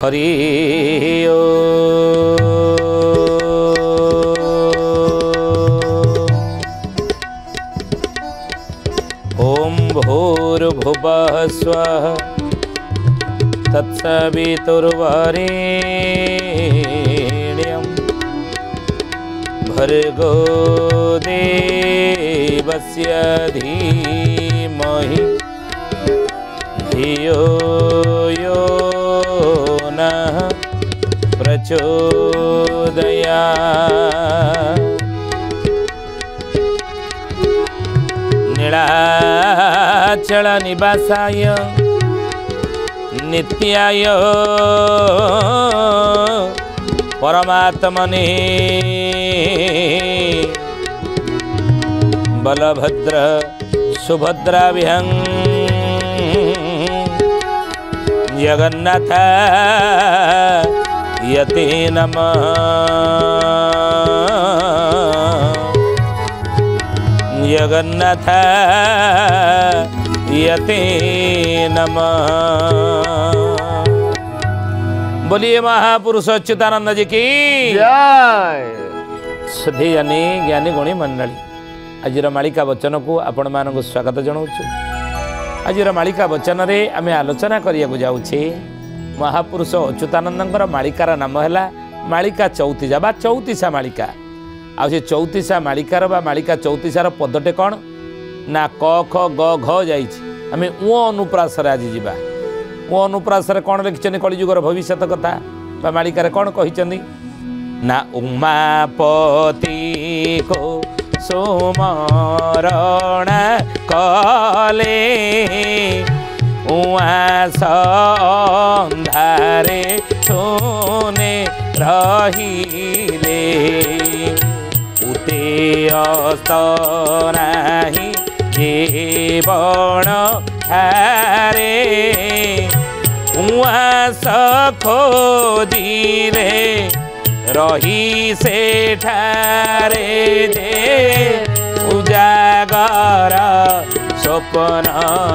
हरि ओम भूर्भुवः स्वः तत्सवितुर्वरेण्यं भर्गो देवस्य धीमहि धियो यो नः प्रचोदयात्। नीलाचल निवासाय नित्याय परमात्मने बलभद्र सुभद्राभ्यां जगन्नाथ यते नमः। जगन्नाथ यते नमः। बोलिए महापुरुष अच्युतानंद जी की जय। श्रद्धेयानी ज्ञानी गुणी मंडली आजिर मालिका वचन को आपण मानक स्वागत जनाऊँ। आजिर मालिका वचन रे आमे आलोचना करिया जाऊे महापुरुष अच्युतानंदर मालिकार नाम है मालिका चौतीसा बा चौतीसा मालिका। आ चौतीसा मालिकार बा मालिका चौतीसार पदटे कौन ना क ख ग घ जाइए आम उ अनुप्रास आज जा उ अनुप्रास कौन लिखिं कलिजुगर भविष्य कथा बा मालिकार कौन कही ना उमापति को सुमरण कले उआस अंधारे सुने रहिले उते अस्त नाही जीवन हारे उआस खोजिले रही सेठारे जे उजागर स्वप्न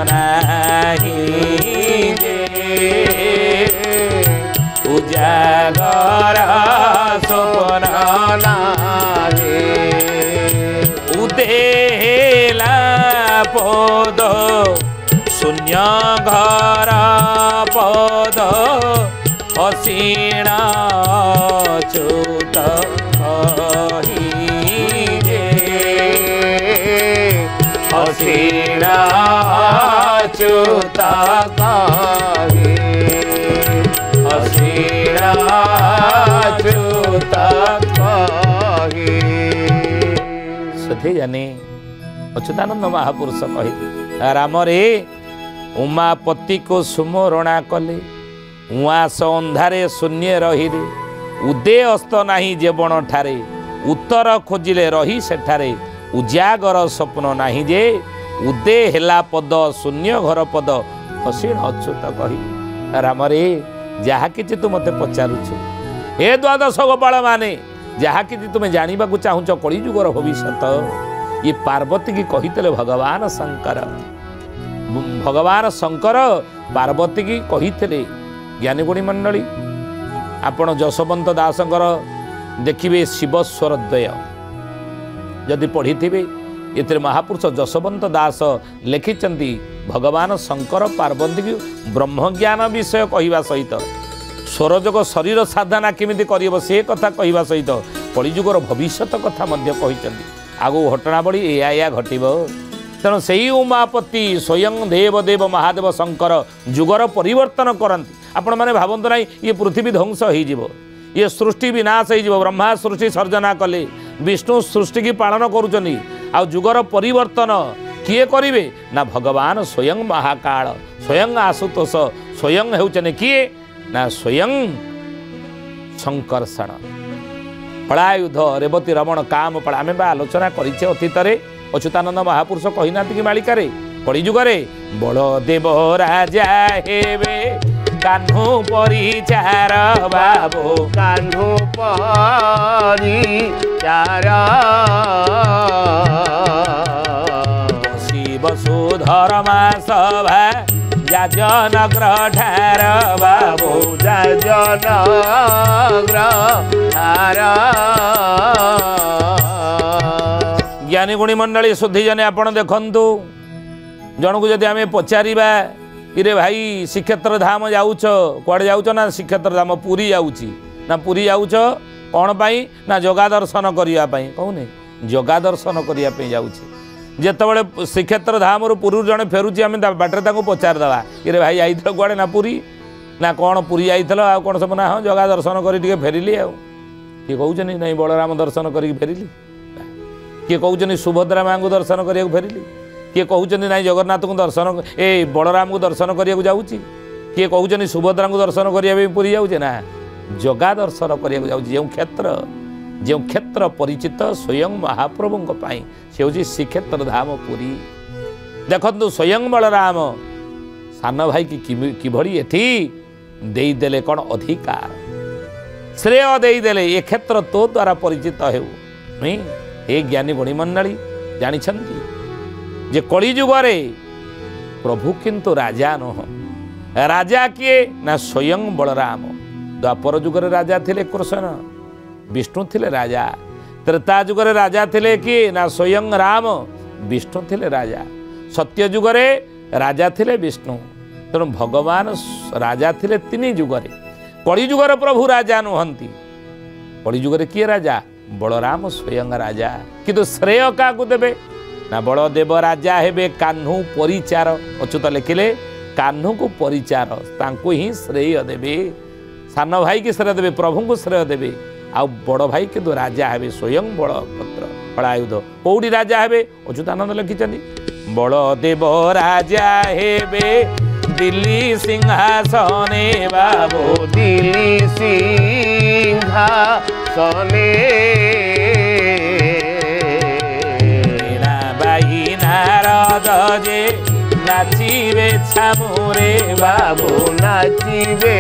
नाही जे उजागर स्वप्न नाही उदेला पद शून्य घर पद असीण अच्युत कहिजे असीण अच्युत कहि असीण अच्युत कहि। सथे जाने अच्युतानंद महापुरुष कहे राम रे उमापति को सुमरणा कले उआस अंधारे शून्य रहिले उदे अस्त नाही जेबण ठारे उत्तर खोजिले रही सेठारे उजागर स्वप्न नाही जे उदे हेला पद शून्य घर पद असीण अच्युत कहि। राम रे जहा किछि तू मते पचारुछु हे द्वादश गोपाल माने जहा किछि तुमे जानिबा को चाहुछ कलिजुगर भविष्यत ये पार्वती की कहितले भगवान शंकर पार्वती की कहितले। ज्ञानीगुणी मंडली आपण जशवंत दासंकर देखिए शिवस्वरद्वय जदि पढ़ी ये महापुरुष जशवंत दास लिखिं भगवान शंकर पार्वती की ब्रह्मज्ञान विषय कहवा सहित स्वरजोग शरीर साधना केमिति करियो से कथा कहवा सहित कलिजुगर भविष्यत कथा आगो घटनावली या घटब। तेणु से ही उमापति स्वयं देवदेव महादेव शंकर जुगर परिवर्तन करती। आपण मैंने भावतु ना ये पृथ्वी ध्वंस हो ये सृष्टि विनाश हो ब्रह्मा सृष्टि सर्जना कले विष्णु सृष्टि की पालन करुँच जुगर परिवर्तन किए करेंगे ना भगवान स्वयं महाकाल स्वयं आशुतोष स्वयं होचने किए ना स्वयं संकर्षण फलायुध रेवती रमण काम फला आम आलोचना करें अतीत अच्युतानंद महापुरुष कही ना कि मालिकार कलिजुगरे बलदेव राजा हेबे कान्हू परिचार बाबू कान्हू परिचार शिव सुधर्मा सभा ଯାଜନଗ୍ର ଠାର ବାବୁ ଯାଜନଗ୍ର ଠାର ଜ୍ଞାନୀ ଗୁଣୀ ମଣ୍ଡଳୀ ସୁଧୀଜନେ ଆପଣ ଦେଖନ୍ତୁ ଜଣକୁ ଯଦି ଆମେ ପଚାରିବା ଇରେ ଭାଇ ଶ୍ରୀକ୍ଷେତ୍ର ଧାମ ଯାଉଛ କୁଆଡ଼େ ଯାଉଛ ନା ଶ୍ରୀକ୍ଷେତ୍ର ଧାମ ପୁରୀ ଯାଉଛି ନା ପୁରୀ ଯାଉଛ କ'ଣ ପାଇଁ ନା ଜଗା ଦର୍ଶନ କରିବା ପାଇଁ କହୁନି ଜଗା ଦର୍ଶନ କରିବା ପାଇଁ ଯାଉଛି ଯେତେବେଳେ ଶ୍ରୀକ୍ଷେତ୍ର ଧାମରୁ ପୁରୀରୁ ଜଣେ ଫେରୁଛି ଆମେ ବାଟରେ ତାଙ୍କୁ ପଚାରିଦେବା ଇରେ ଭାଇ ଯାଇଥିଲ କୁଆଡ଼େ ନା ପୁରୀ ନା କ'ଣ ପୁରୀ ଯାଇଥିଲ ଆଉ କ'ଣ ସବୁ ନା ହଁ ଜଗା ଦର୍ଶନ କରି ଟିକେ ଫେରିଲି ଆଉ କିଏ କହୁଛନ୍ତି ନାଇଁ ବଳରାମ ଦର୍ଶନ କରିକି ଫେରିଲି କିଏ କହୁଛନ୍ତି ସୁଭଦ୍ରା ମାଙ୍କୁ ଦର୍ଶନ କରିବାକୁ ଫେରିଲି କିଏ କହୁଛନ୍ତି ନାଇଁ ଜଗନ୍ନାଥଙ୍କୁ ଦର୍ଶନ ଏ ବଳରାମଙ୍କୁ ଦର୍ଶନ କରିବାକୁ ଯାଉଛି କିଏ କହୁଛନ୍ତି ସୁଭଦ୍ରାଙ୍କୁ ଦର୍ଶନ କରିବା ପାଇଁ ପୁରୀ ଯାଉଛି ନା ଜଗା ଦର୍ଶନ କରିବାକୁ ଯାଉଛି ଯେଉଁ କ୍ଷେତ୍ର ପରିଚିତ ସ୍ୱୟଂ ମହାପ୍ରଭୁଙ୍କ ପାଇଁ ସେ ହେଉଛି ଶ୍ରୀକ୍ଷେତ୍ର ଧାମ ପୁରୀ ଦେଖନ୍ତୁ ସ୍ୱୟଂ ବଳରାମ ସାନ ଭାଇକି କିଭଳି ଏଠି ଦେଇଦେଲେ କ'ଣ ଅଧିକାର ଶ୍ରେୟ ଦେଇଦେଲେ ଏ କ୍ଷେତ୍ର ତୋ ଦ୍ୱାରା ପରିଚିତ ହେଉ ନୁହେଁ ଏ ଜ୍ଞାନୀ ଗୁଣୀ ମଣ୍ଡଳୀ ଜାଣିଛନ୍ତି ଯେ କଳିଯୁଗରେ ପ୍ରଭୁ କିନ୍ତୁ ରାଜା ନୁହଁ ରାଜା କିଏ ନା ସ୍ୱୟଂ ବଳରାମ ଦ୍ୱାପର ଯୁଗରେ ରାଜା ଥିଲେ କୃଷ୍ଣ ବିଷ୍ଣୁ ଥିଲେ ରାଜା ତ୍ରେତା ଯୁଗରେ ରାଜା ଥିଲେ କିଏ ନା ସ୍ୱୟଂ ରାମ ବିଷ୍ଣୁ ଥିଲେ ରାଜା ସତ୍ୟ ଯୁଗରେ ରାଜା ଥିଲେ ବିଷ୍ଣୁ ତେଣୁ ଭଗବାନ ରାଜା ଥିଲେ ତିନି ଯୁଗରେ କଳିଯୁଗରେ ପ୍ରଭୁ ରାଜା ନୁହନ୍ତି କଳିଯୁଗରେ କିଏ ରାଜା ବଳରାମ ସ୍ୱୟଂ ରାଜା କିନ୍ତୁ ଶ୍ରେୟ କାହାକୁ ଦେବେ ନା ବଳଦେବ ରାଜା ହେବେ କାହ୍ନୁ ପରିଚାର ଅଚ୍ୟୁତ ଲେଖିଲେ କାହ୍ନୁକୁ ପରିଚାର ତାଙ୍କୁ ହିଁ ଶ୍ରେୟ ଦେବେ ସାନ ଭାଇକି ଶ୍ରେୟ ଦେବେ ପ୍ରଭୁଙ୍କୁ ଶ୍ରେୟ ଦେବେ ଆଉ ବଡ଼ ଭାଇ କିନ୍ତୁ ରାଜା ହେବେ ସ୍ୱୟଂ ବଳଭଦ୍ର ହଳାୟୁଧ କୋଉଠି ରାଜା ହେବେ ଅଚ୍ୟୁତାନନ୍ଦ ଲେଖିଛନ୍ତି ବଳଦେବ ରାଜା ହେବେ ଦିଲ୍ଲୀ ସିଂହାସନେ ବାବୁ ଦିଲ୍ଲୀ ସିଂହାସନେ ବାଇ ନାରଦ ଯେ ନାଚିବେ ଛାମୁରେ ବାବୁ ନାଚିବେ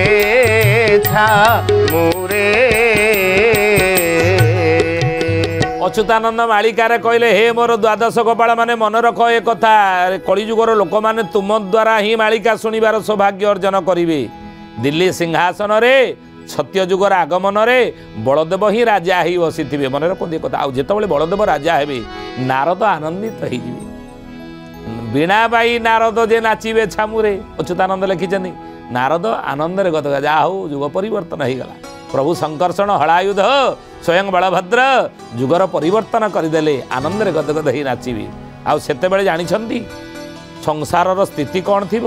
ଛାମୁରେ ଅଚ୍ୟୁତାନନ୍ଦ ମାଳିକାରେ କହିଲେ ହେ ମୋର ଦ୍ୱାଦଶ ଗୋପାଳ ମାନେ ମନେ ରଖ ଏ କଥା କଳିଯୁଗର ଲୋକମାନେ ତୁମ ଦ୍ୱାରା ହିଁ ମାଳିକା ଶୁଣିବାର ସୌଭାଗ୍ୟ ଅର୍ଜନ କରିବେ ଦିଲ୍ଲୀ ସିଂହାସନରେ ସତ୍ୟ ଯୁଗର ଆଗମନରେ ବଳଦେବ ହିଁ ରାଜା ହେଇ ବସିଥିବେ ମନେ ରଖନ୍ତି ଏ କଥା ଆଉ ଯେତେବେଳେ ବଳଦେବ ରାଜା ହେବେ ନାରଦ ଆନନ୍ଦିତ ହେଇଯିବେ ବୀଣା ବାଇ ନାରଦ ଯେ ନାଚିବେ ଛାମୁରେ ଅଚ୍ୟୁତାନନ୍ଦ ଲେଖିଛନ୍ତି ନାରଦ ଆନନ୍ଦରେ ଗତ ଯାହା ହଉ ଯୁଗ ପରିବର୍ତ୍ତନ ହେଇଗଲା ପ୍ରଭୁ ଶଙ୍କର୍ଷଣ ହଳାୟୁଧ ସ୍ୱୟଂ ବଳଭଦ୍ର ଯୁଗର ପରିବର୍ତ୍ତନ କରିଦେଲେ ଆନନ୍ଦରେ ଗଦଗଦ ହେଇ ନାଚିବେ ଆଉ ସେତେବେଳେ ଜାଣିଛନ୍ତି ସଂସାରର ସ୍ଥିତି କ'ଣ ଥିବ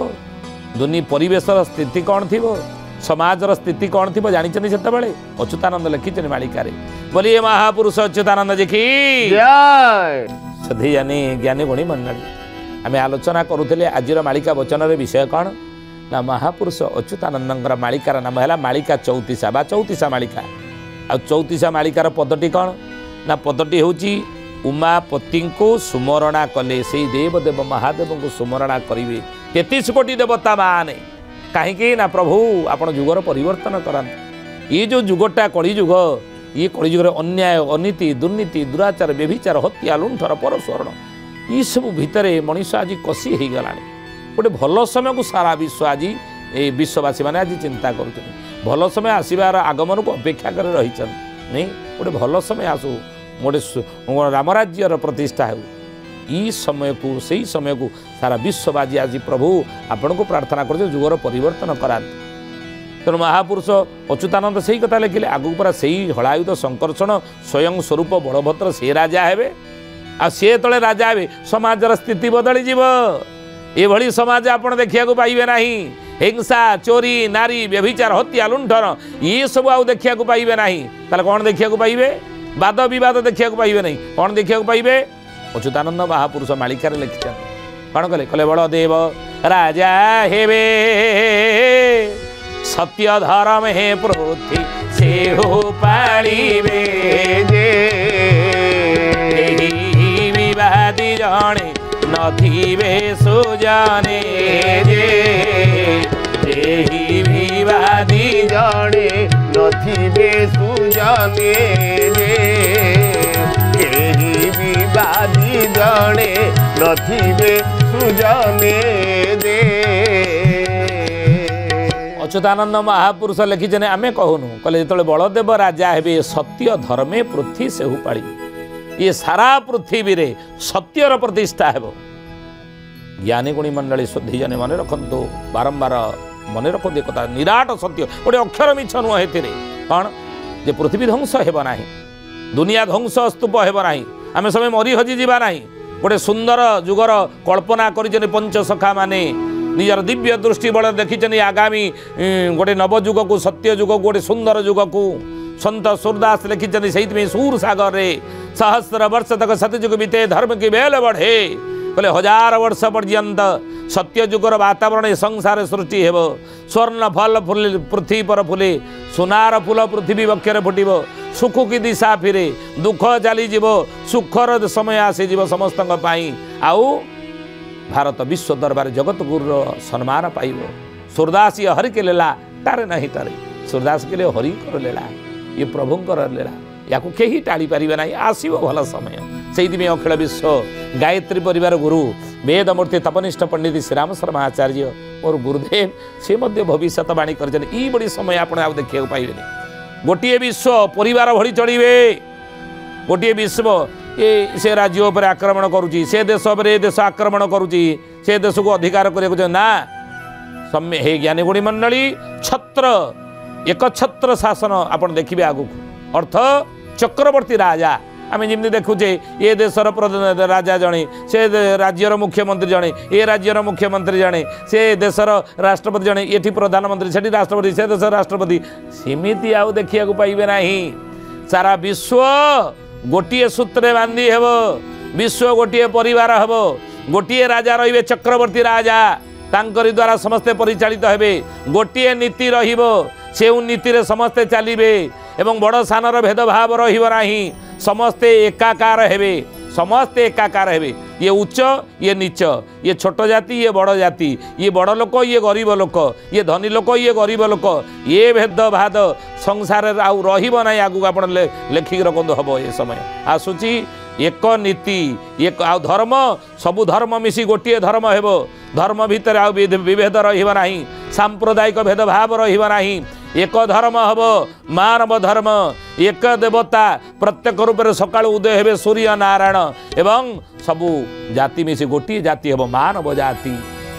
ଦୁନି ପରିବେଶର ସ୍ଥିତି କ'ଣ ଥିବ ସମାଜର ସ୍ଥିତି କ'ଣ ଥିବ ଜାଣିଛନ୍ତି ସେତେବେଳେ ଅଚ୍ୟୁତାନନ୍ଦ ଲେଖିଛନ୍ତି ମାଳିକାରେ ବୋଲି ଏ ମହାପୁରୁଷ ଅଚ୍ୟୁତାନନ୍ଦ ଦେଖି ସଧୀଜାନି ଜ୍ଞାନୀ ଗୁଣୀ ମଣ୍ଡଳୀ ଆମେ ଆଲୋଚନା କରୁଥିଲେ ଆଜିର ମାଳିକା ବଚନର ବିଷୟ କ'ଣ ନା ମହାପୁରୁଷ ଅଚ୍ୟୁତାନନ୍ଦଙ୍କର ମାଳିକାର ନାମ ହେଲା ମାଳିକା ଚଉତିଶା ବା ଚଉତିଶା ମାଳିକା ଆଉ ଚଉତିଶା ମାଳିକାର ପଦଟି କ'ଣ ନା ପଦଟି ହେଉଛି ଉମାପତିଙ୍କୁ ସୁମରଣା କଲେ ସେଇ ଦେବଦେବ ମହାଦେବଙ୍କୁ ସୁମରଣା କରିବେ 33 କୋଟି ଦେବତା ମାନେ କାହିଁକି ନା ପ୍ରଭୁ ଆପଣ ଯୁଗର ପରିବର୍ତ୍ତନ କରନ୍ତି ଏ ଯେଉଁ ଯୁଗଟା କଳିଯୁଗ ଏ କଳିଯୁଗରେ ଅନ୍ୟାୟ ଅନୀତି ଦୁର୍ନୀତି ଦୁରାଚାର ବ୍ୟଭିଚାର ହତ୍ୟା ଲୁଣ୍ଠନ ପରସ୍ୱରଣ ଏସବୁ ଭିତରେ ମଣିଷ ଆଜି କଷି ହେଇଗଲାଣି ଗୋଟେ ଭଲ ସମୟକୁ ସାରା ବିଶ୍ୱ ଆଜି ଏ ବିଶ୍ୱବାସୀମାନେ ଆଜି ଚିନ୍ତା କରୁଛନ୍ତି ଭଲ ସମୟ ଆସିବାର ଆଗମନକୁ ଅପେକ୍ଷା କରି ରହିଛନ୍ତି ନାଇଁ ଗୋଟେ ଭଲ ସମୟ ଆସୁ ଗୋଟେ ରାମରାଜ୍ୟର ପ୍ରତିଷ୍ଠା ହେଉ এই সময়কু সেই সময়কু সারা বিশ্ববাসী আজি প্রভু আপনার প্রার্থনা করছে যুগর পরিবর্তন করাতে তেমন মহাপুরুষ অচ্যুতানন্দ সেই কথা লেখিলে আগুক পরা সেই হলায়ুধ সংকর্ষণ স্বয়ং স্বরূপ বলভদ্র সে রাজা হেবে সে যেতবে রাজা হেবে সমাজের স্থিতি বদলি যাব এভাবে সমাজ আপনার দেখা পাইবে না হিংসা চোরি নারী ব্যভিচার হত্যা লুণ্ঠন এসব দেখা পাইবে না তাহলে কণ দেখা পাইবে বাদ বিবাদ দেখা পাইবে না কণ দেখা পাইবে অচ্যুতানন্দ মহাপুরুষ মালিকার লিখিছেন কণ কলে কলে বড়দেব রাজা হেবে সত্য ধর্ম হে পৃথ্বী সেহু পালিবে যে বিবাদী জনে নথিবে সুজনে যে বিবাদী জনে নথিবে সুজনে যে বিবাদী জনে নথিবে সুজনে যে अच्युतानंद महापुरुष लिखिछे आमे कहूनु कहले जो बलदेव राजा हेबे सत्य धर्मे पृथ्वी सेहु पाड़ी ये सारा पृथ्वी रे सत्यर प्रतिष्ठा हेबो। ज्ञानी गुणी मंडली शुद्धि जने मन रखंतु बारंबार मन रखंतु कथा निराट सत्य गोटे अक्षर मिछ नुह हेतिरे कौन जे पृथ्वी ध्वंस हेबो नाही दुनिया ध्वंस स्तूप हेबो नाही आमे समय मरी हजि जीवा नाही गोटे सुंदर जुगर कल्पना करिछने पंचसखा माने निजर दिव्य दृष्टि बल देखी आगामी गोटे नवजुग को सत्य जुग गोटे सुंदर जुग को सन्त सूरदास लिखिं से सूर सागर रे सहस्र वर्ष तक सतयुग बीते धर्म की बेल बढ़े बोले 1000 वर्ष पर्यंत सत्य जुगर वातावरण संसार सृष्टि हेब स्वर्ण फल फुल पृथ्वी पर फुले सुनार फूल पृथ्वी वक्षर फुटब सुख की दिशा फिरे दुख चलीज सुखर समय आसीज समस्त आउ भारत विश्व दरबार जगत गुरु सम्मान पाइब। सूरदास ये हरि के लेला तारे नहीं तारे सूरदास के लिए हरि कर लेला ये प्रभुंकर लेला या कहीं टाड़ी पारे ना आसब भल समय से अखिल विश्व गायत्री परिवार गुरु वेदमूर्ति तपनिष्ठ पंडित श्रीराम शर्मा आचार्य और गुरुदेव से भविष्यवाणी कर बड़ी समय आप देखा पाइबे गोटे विश्व परिवार भली चलिए गोटे विश्व ये से राज्य उपर आक्रमण करुच्ची से देश पर देश आक्रमण करुच्ची से देश को अधिकार करने ना सम्य हे ज्ञानी गुणी मंडली छत्र एक छत्र शासन आपन देखिए आगु अर्थ चक्रवर्ती राजा आम जमी देखुचे ये देशर राजा जड़े से राज्यर मुख्यमंत्री जड़े ये राज्यर मुख्यमंत्री जड़े से देशर राष्ट्रपति जड़े ये प्रधानमंत्री से राष्ट्रपति से देश राष्ट्रपति सेमती आउ देखा पाइबे ना सारा विश्व गोटे सूत्रे बांधी हेब विश्व गोटे परिवार हेब गोटे राजा रे चक्रवर्ती राजा तांकरी द्वारा समस्ते परिचालित हेबे गोटे नीति रहिबो से नीति रे समस्ते चलिबे एवं बड़ सानर भेदभाव रहिबो नाही समस्ते एकाकार हेबे समस्ते एकाकार हेबे ये उच्च ये नीच ये छोट जाति ये बड़ जाति ये बड़ लोक ये गरीब लोक ये धनी लोक ये गरीब लोक ये भेदभाद संसार आउ रहिबो नाही आगु आपण लेखिक रखंतु हबो ये समय आसुची एक नीति एक आ धर्म सबु धर्म मिसी गोटे धर्म हेबो धर्म भितर आ विभेद रहिबो नाही सांप्रदायिक भेदभाव रहिबो नाही एक धर्म हब मानव धर्म एक देवता प्रत्येक रूप में सकाल उदय हेबे सूर्य नारायण एवं सबु जाति मिसी गोटे जाति हेब मानव जाति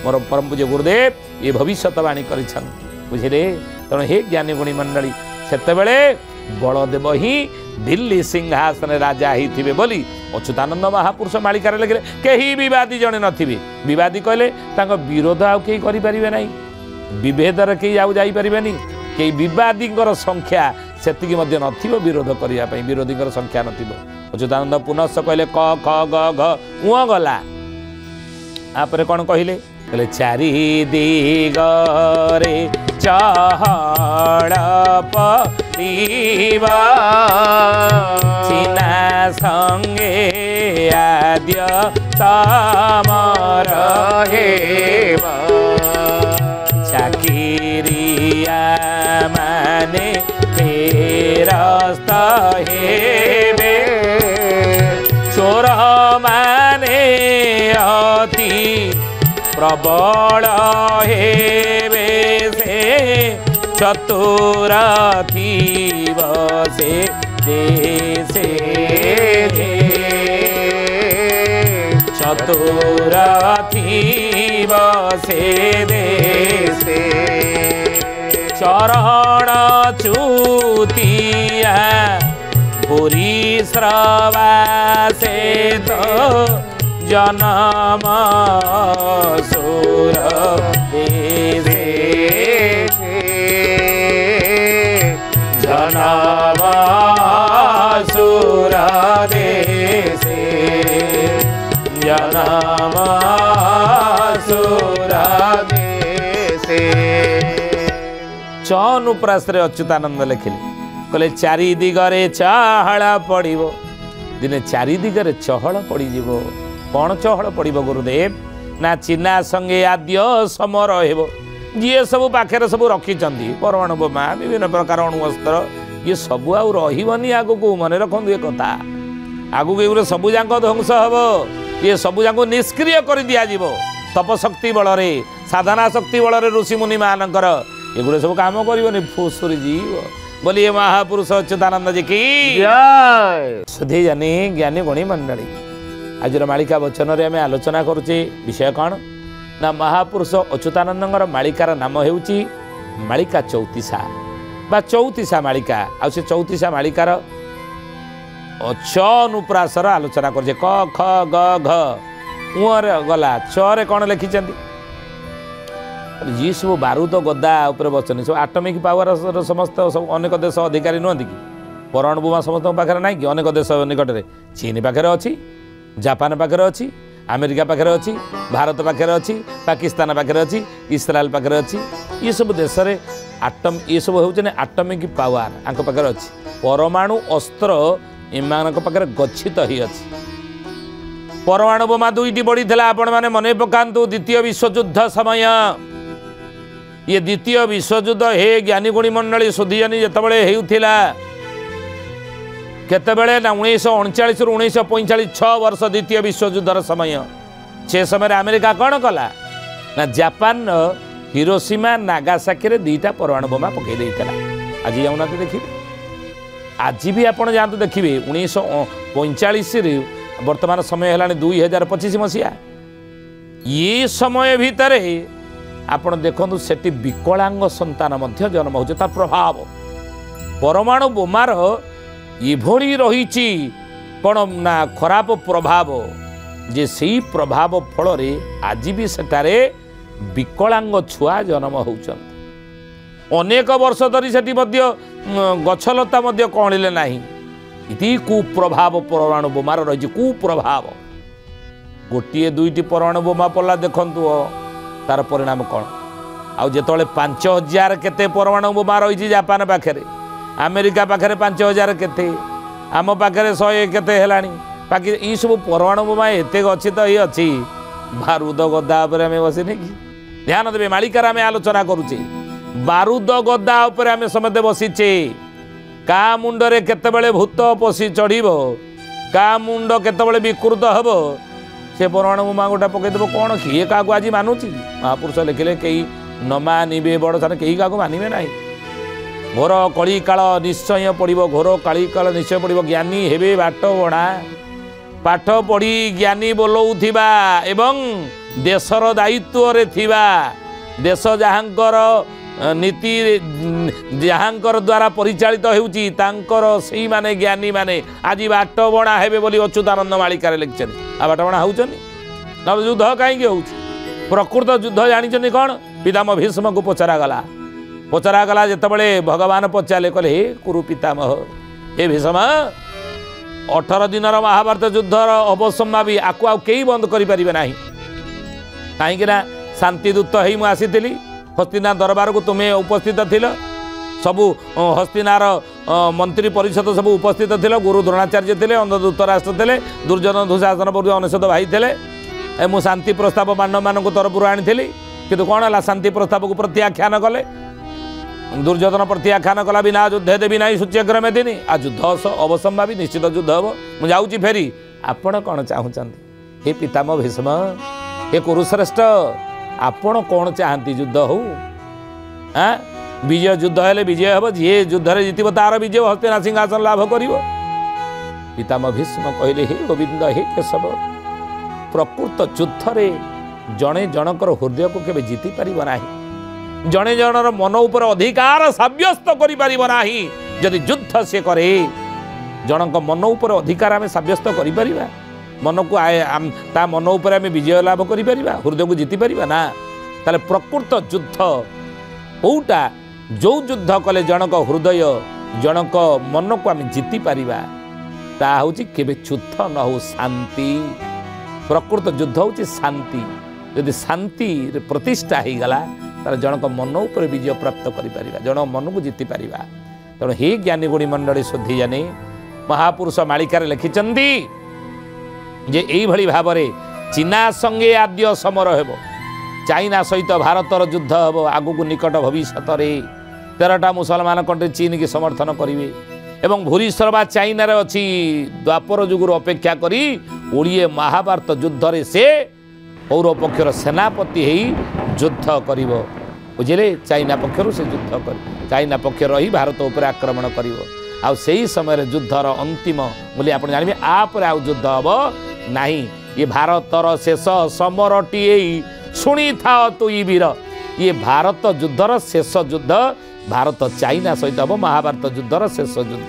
मोर परम पूज्य गुरुदेव ये भविष्यवाणी करिछन बुझिले तेणु हे ज्ञानी गुणी मंडली सेतेबेले बलदेव ही दिल्ली सिंहासन राजा ही थिबे बोली अच्युतानंद महापुरुष मालिकार लिखिले केही विवादी जणे नथिबे विवादी कहले तांको विरोध आउ केही करि परिबे नाही विभेदर केही आउ जाई परिबेनी कई विवादी संख्या सेतिकी मध्य नथिबो विरोध करिया पई विरोधी संख्या नथिबो अच्युतानंद पुनः कहले क ख ग घ उह गला आपरे कौन कहले कहले चारि दिगरे चहड़ पड़िबा चिना संगे आद्य तमर हेबा चाकिरिया माने फेरस्त हेबे चोर माने अति प्रबल हेबे से चतुर थीब से देशे चतुर थीब से देशे चरण चूतिया भूरी श्रवासे तो जन्म सुर देशे जन्म सुर देशे जन्म सुर देशे चनुप्राश्रय अच्युतानंद लिखिले कहले चारि दिगरे चहल पड़िबो दिने चारि दिगरे चहल पड़िजिबो कौन चहल पड़िबो गुरुदेव ना चिना संगे आद्य समर हेबो ये सब पाखे सब रखिंट परमाणु बोमा विभिन्न प्रकार अणुअस्त्र ये सब आउ रही आग को मन रखु ये कथा आगु के सबू जाक ध्वंस हम ये सबू जाक निष्क्रिय कर दिज्व तपशक्ति बल साधना शक्ति बल ऋषि मुनि मानकर एगुड़े सब काम कर फुसुरी जीव बोलिए महापुरुष अच्युतानंद जी की जय सुधी जानी ज्ञानी गुणी मंडली आज मालिका वचन रे आमे आलोचना करुचे विषय कौन ना महापुरुष अच्युतानंद मालिकार नाम हेउची मालिका चौतीसा बा चौतीसा मालिका आ से चौतीसा मालिकार छ अनुप्रासर आलोचना कर क ख ग घ उरे गला रे कौन लिखिं जी सब बारूद गदा उपर बचनी सब आटमिक पावर समस्त सब अनेक देश अधिकारी नुहति कि परमाणु बोमा समस्त पाखे ना कि अनेक देश निकट में चीन पाखे अच्छी जापान पाखे अच्छी अमेरिका पाखे अच्छी भारत पाखे अच्छी पाकिस्तान पाखे अच्छी इस्राएल पाखे अच्छी ये सब देश में आटम ये सब हूँ आटमिक पावर आंक पाखे अच्छी परमाणु अस्त्र एम पाखे गच्छित ही अच्छी परमाणु बोमा दुईटी बढ़ी आपण मैंने मन पकातु द्वितीय विश्वयुद्ध समय ये द्वितीय विश्वयुद्ध हे ज्ञानी गुणी मंडली सुधीजानी जितेबाला होता केतबेले ना 1939 रु 1945 6 वर्ष द्वितीय विश्वयुद्धर समय से समय अमेरिका कौन कला ना जापान हिरोशिमा नागासाकी दुईटा परमाणु बोमा पकई देता आज जाऊना देखिए आज भी आपड़ जातु देखिए 1945 वर्तमान समय है 2025 मसीहा ये समय भितर आपण देखु से विकलांग संतान जन्म हो तार प्रभाव परमाणु बोमार इभली रही कौन ना खराब प्रभाव जे से प्रभाव फल आज भी सेठारे विकलांग छुआ जन्म होती अनेक वर्ष धरी से गछलता कणिले ना इति कुप्रभाव परमाणु बोमार रही कुप्रभाव गोटे दुईटी परमाणु बोमा पड़ा देखु तार परिणाम कौन आउ जिते 5000 केते परमाणु बोमा रही जापान पाखे अमेरिका पाखे 5000 केते आम पाखे 100 केते है बाकी ये सब परमाणु बोमा एत अच्छी तो ये अच्छी बारूद गदा आम बसने कि ध्यान देवे मालिकार आम आलोचना करुचे बारूद गदा आम समस्ते बसीचे का मुंडरे केतेबेले भूत पशी चढ़ का मुंड केतेबेले विकृत हम से परमाणु बोमा गोटा पकईदेव कौन किए क्या आज मानुची महापुरुष लिखिले कई न मानिबे बड़ सान कहीं क्या मानवे ना घोर कली काल निश्चय पड़ो घोर काली काल निश्चय पड़ो ज्ञानी हेबे बाट बणा पाठ पढ़ी ज्ञानी बोलौथिबा एवं देशर दायित्व रे थिबा देश जहाँकर नीति जहाँकर द्वारा परिचालित होउची तांकर सेई माने ज्ञानी माने आज बाट बणा हेबे बोली अच्युतानंद मालिकार लिखिछन आ बाट बणा होउछन न युद्ध कहीं हो प्रकृत युद्ध जानी कौन पितामह भीष्म को पचरा गला जितेबाला भगवान पचारे कहले हे कुरु पितामह हे भीष्म 18 दिनर महाभारत युद्धर अवसम्भावी आकु आउ कई बंद करें ना कहीं शांतिदूत ही मुझी हस्तिना दरबार को तुम्हें उपस्थित थिल सबू हस्तिनार मंत्री परिषद सब उपस्थित थिल गुरु द्रोणाचार्य थे अंधदूत राष्ट्र थे दुर्योधन दुशासन पूर्व अनेशत भाई थे मु शांति प्रस्ताव पांडव मान तरफ आनी कि कौन है शांति प्रस्ताव को प्रत्याख्यान कले दुर्योधन प्रत्याख्यान कला बिना युद्धे देवी ना सूच्यग्र में दिन आ युद्ध अवसम्भावी निश्चित युद्ध हम मुझे फेरी आपण कौन चाहते हे पितामह भीष्म हे कुरुश्रेष्ठ आपण कौन चाहती युद्ध हो विजय युद्ध हेले विजय हम जी युद्ध जीत तार विजय हस्तिना सिंहासन लाभ कर पितामह भीष्म कहले हे गोविंद हे केशव प्रकृत युद्ध रे जड़े जनकर हृदय को केबे जीति पारिब नाही जड़े जनर मन उपर अधिकार साब्यस्त करि पारिब नाही यदि युद्ध से करे जनक मन उपर अधिकार आम साब्यस्त करि परिबा मन को ता मन उपर आम विजय लाभ करि परिबा हृदय को जीति परिबा ना ताले प्रकृत युद्ध कोटा जो युद्ध कले जनक हृदय जनक मन को आम जीति परिबा ता होची केबे युद्ध न हो शांति प्रकृत युद्ध होची शांति यदि शांति प्रतिष्ठा हो गला तार जनक मन उपर विजय प्राप्त करिपारिबा जन मन को जीति पारिबा तेणु हे ज्ञानी गुणी मंडली शुद्धि जानी महापुरुष मालिकार लिखिचंदी जे एई भली भाबरे चीना संगे आद्य समर हेबो चाइना सहित भारतर युद्ध हेबो आगु को निकट भविष्यत रे 13टा मुसलमान कंट्री चीन की समर्थन करिवे एवं भूरीश्वर बा चाइना रे अछि द्वापर जुगर अपेक्षा करी ओडिए महाभारत युद्ध रे से पौर पक्षर सेनापति ही युद्ध करिवो ବୁଝିଲେ ଚାଇନା ପକ୍ଷରୁ ସେ ଯୁଦ୍ଧ କରି ଚାଇନା ପକ୍ଷ ରହି ଭାରତ ଉପରେ ଆକ୍ରମଣ କରିବ ଆଉ ସେହି ସମୟରେ ଯୁଦ୍ଧର ଅନ୍ତିମ ବୋଲି ଆପଣ ଜାଣିବେ ଆପରେ ଆଉ ଯୁଦ୍ଧ ହେବ ନାହିଁ ଇଏ ଭାରତର ଶେଷ ସମରଟିଏ ଶୁଣିଥାଅ ତୁଇ ବୀର ଇଏ ଭାରତ ଯୁଦ୍ଧର ଶେଷ ଯୁଦ୍ଧ ଭାରତ ଚାଇନା ସହିତ ହେବ ମହାଭାରତ ଯୁଦ୍ଧର ଶେଷ ଯୁଦ୍ଧ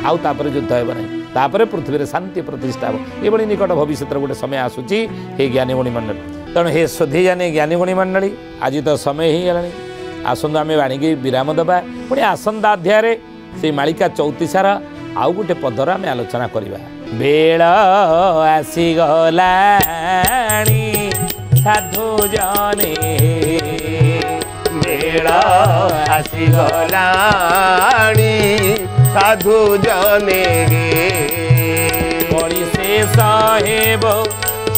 ଆଉ ତାପରେ ଯୁଦ୍ଧ ହେବ ନାହିଁ ତାପରେ ପୃଥିବୀରେ ଶାନ୍ତି ପ୍ରତିଷ୍ଠା ହେବ ଏଭଳି ନିକଟ ଭବିଷ୍ୟତର ଗୋଟେ ସମୟ ଆସୁଛି ହେ ଜ୍ଞାନୀଗୁଣୀ ମଣ୍ଡଳୀ ତେଣୁ ହେ ସୁଧୀଜାନୀ ଜ୍ଞାନୀଗୁଣୀ ମଣ୍ଡଳୀ ଆଜି ତ ସମୟ ହେଇଗଲାଣି ଆସନ୍ତୁ ଆମେ ବାଣିକି ବିରାମ ଦେବା ପୁଣି ଆସନ୍ତା ଅଧ୍ୟାୟରେ ସେଇ ମାଳିକା 34 ଆଉ ଗୋଟେ ପଦର ଆମେ ଆଲୋଚନା କରିବା ବେଳ ଆସିଗଲାଣି ସାଧୁ ଜନେ ବେଳ ଆସିଗଲାଣି ସାଧୁ ଜନେ କଳି ଶେଷ ହେବ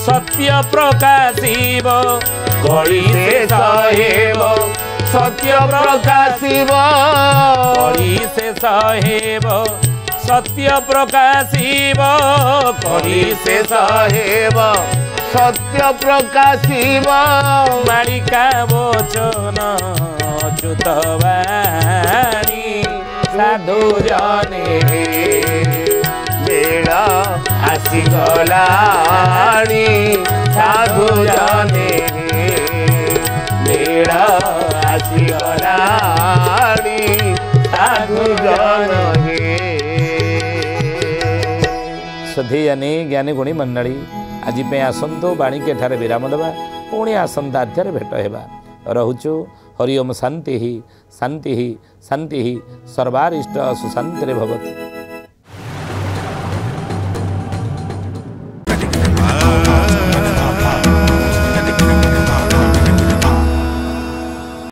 ସତ୍ୟ ପ୍ରକାଶିବ କଳି ଶେଷ ହେବ ସତ୍ୟ ପ୍ରକାଶିବ କଳି ଶେଷ ହେବ ସତ୍ୟ ପ୍ରକାଶିବ କଳି ଶେଷ ହେବ ସତ୍ୟ ପ୍ରକାଶିବ ମାଳିକା ବଚନ ଚୁତବାଣୀ ସାଧୁ ଜନେ ବେଳ ଆସିଗଲାଣି ସାଧୁ ଜନେ ବେଳ ଆସିଗଲାଣି ସାଧୁ ଜନେ ସୁଧୀଜାନୀ ଜ୍ଞାନୀଗୁଣୀ ମଣ୍ଡଳୀ ଆଜି ପାଇଁ ଆସନ୍ତୁ ବାଣୀକି ଏଠାରେ ବିରାମ ଦେବା ପୁଣି ଆସନ୍ତା ଅଧ୍ୟାୟରେ ଭେଟ ହେବା ରହୁଛୁ ହରି ଓମ୍ ଶାନ୍ତି ଶାନ୍ତି ଶାନ୍ତି ସର୍ବାରିଷ୍ଟ ସୁଶାନ୍ତିରେ ଭବତୁ।